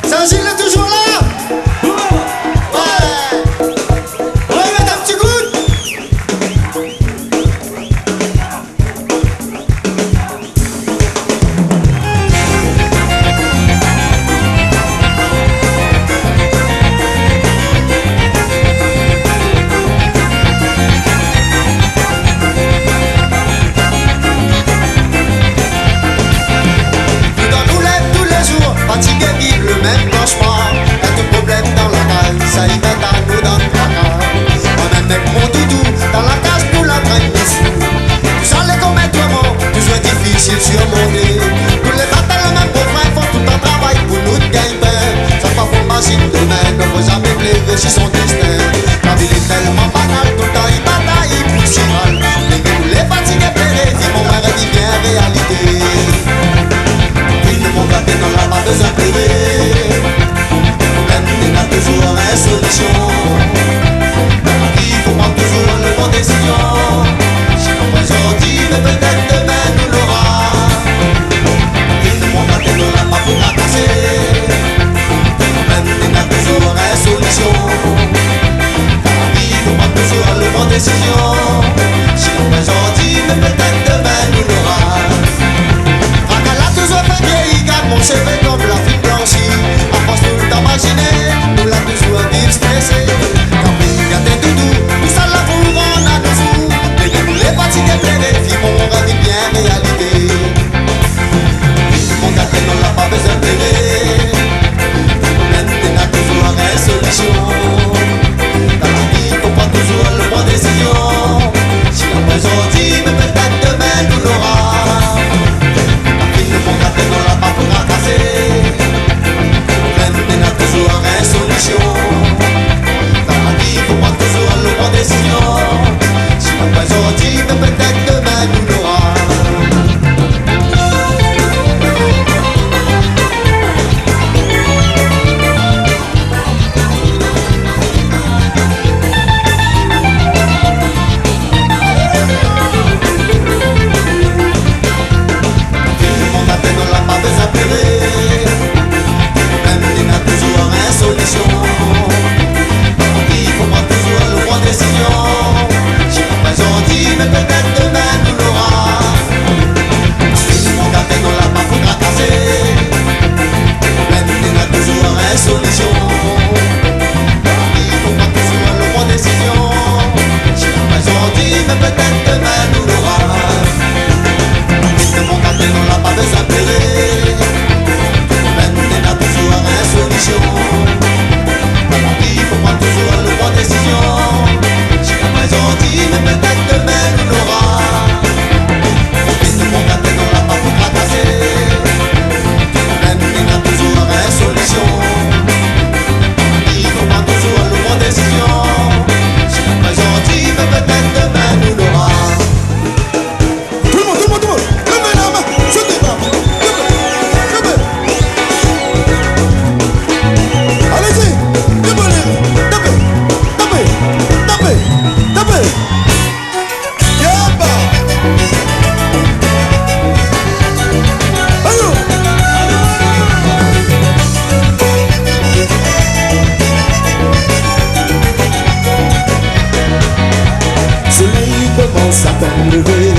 Saint-Gilles est toujours là. Ouais. Ouais, mesdames, tu goûtes. Fatigué, vivre le même cauchemar. Y'a tout problème dans la case, ça y met à nous dans le placard. Moi-même avec mon doudou, dans la cage pour la traîne dessous. Tout ça les commettre vraiment, toujours difficile surmonter. Tous les battles, le même beau-frère, font tout un travail pour nous de gagner. Ça pas pour machine demain, ne faut jamais pleurer sur son destin. La vie est tellement banale, tout le temps il bataille pour s'y mal. Les fatigués plaider, si mon frère devient réalité. Mon gâté n'en a pas besoin de pleurer. Même il a toujours une solution. Dans la vie, il faut prendre toujours le bon décision. Si l'on va aujourd'hui, mais peut-être demain nous l'aura. Mon gâté n'en a pas pour la casser. Même il a toujours une solution. Dans la vie, il faut prendre toujours le bon décision. Si l'on va aujourd'hui, mais peut-être demain nous l'aura. Mon cheveu comme la fille blanchie. À force tout le temps imaginer, nous l'a toujours vite stressé. Quand il y a des doudous, tout ça là pour rendre à nos fous. Mais nous les fatigués plaider, si mon rêve est bien réalité. Mon gâté n'en a pas besoin de plaider. Même il a toujours une solution. Dans la vie, il faut prendre toujours le bon décision. Si la aujourd'hui, mais peut-être demain nous l'aura. Mon gâté n'en a pas pour racasser. Même il a toujours une solution. Dans la vie, il faut prendre toujours le bon décision. Si on pas aujourd'hui, mais peut-être demain nous l'aura. Mais peut-être demain nous l'aura. Mon gâté n'en l'a pas pour gracasser. Même il a toujours une solution. Il faut pas toujours le bon décision. J'ai l'impression dit, mais peut-être demain nous l'aura. Mon gâté n'en l'a pas besoin de pleurer. Même il a toujours une solution. Il faut pas toujours le bon décision. J'ai l'impression dit, mais peut-être demain nous l'aura. Mon gâté n'en l'a pas pour fracasser. Même il a toujours une solution. Il faut pas toujours le bon décision. J'ai l'impression dit, mais peut-être demain nous l'aura. Tout le monde, levez la main, jetez la main, levez. Allez-y, tapez. Yaba. Allô. Soleil commence à peine lever.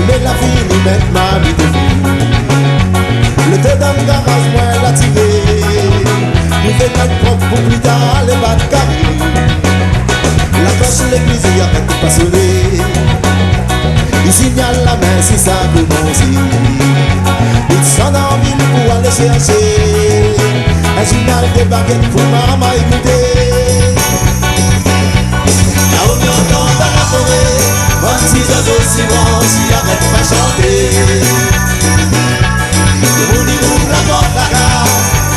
Mais la vie nous met ma vie de vie. Le temps dans le garage, moi l'a tiré. Nous faisons notre propre pour plus tard les battre carrés. La cloche de l'église y arrête de pas sonner. Il signale la main si ça commence. Il s'en a envie pour aller chercher un journal de baguettes pour maman écouter. Là où on entend dans la forêt, comme si oiseaux si grands s'y arrêtent pas chanter. Le monde y ouvre la porte la gare,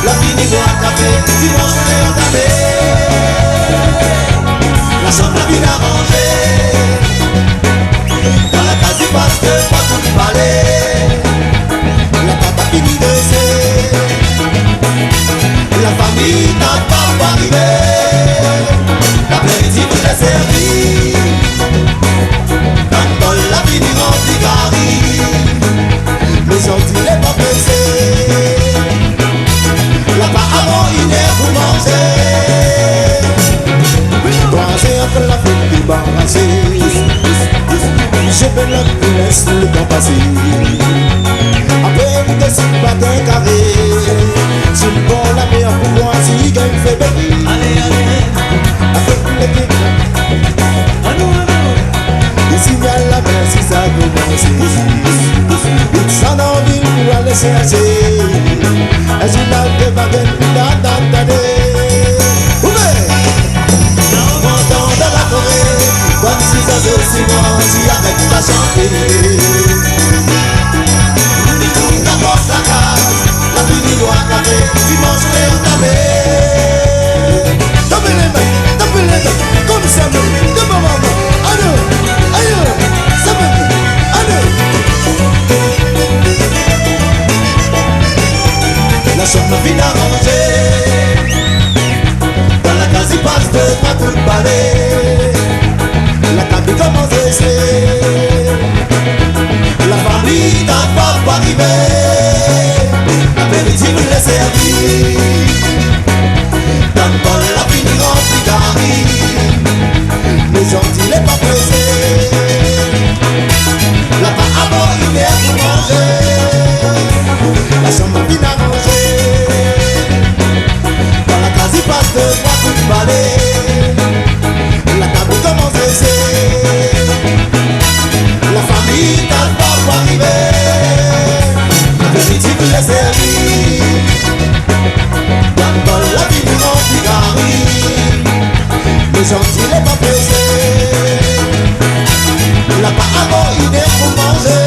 la fille y boit un café, dimanche on est entamé. La chambre la bien arrangée. Dans la case du pasteur, pas tout le palais. La papa fini de c'est. La famille n'a pas arrivé. L'après-midi vous l'a servi. Quand Paul la fini rempli Paris. Le gentil n'est pas pressé. laisser agir. Et je l'ai de baguette, dans la forêt, comme si ça faisait 6 mois, j'y arrête pas chanter. Nous t'apporte la case, la pluie doit caler, dimanche on est entamé. Tapez les mains, comme ça, de maman, allez, allez, ça va, allez. La chambre m'a bien arrangée. Il passe de trois coups de balai. La table commence à essayer. La famille n'a pas arrivé. L'apéritif l'est servi. Dans le bol la fini remplie d'arrives. Les gentils n'est pas pressés. La part à bord il est pour manger. La chambre bien arrangée. Dans la case il passe de trois coups de balai. La table commence à essayer. La famille n'a pas arrivé. L'apéritif l'est servi. Dans le bol la vie remplie d'arrives. Les gentils n'est pas pressés. La part à bord il est pour manger.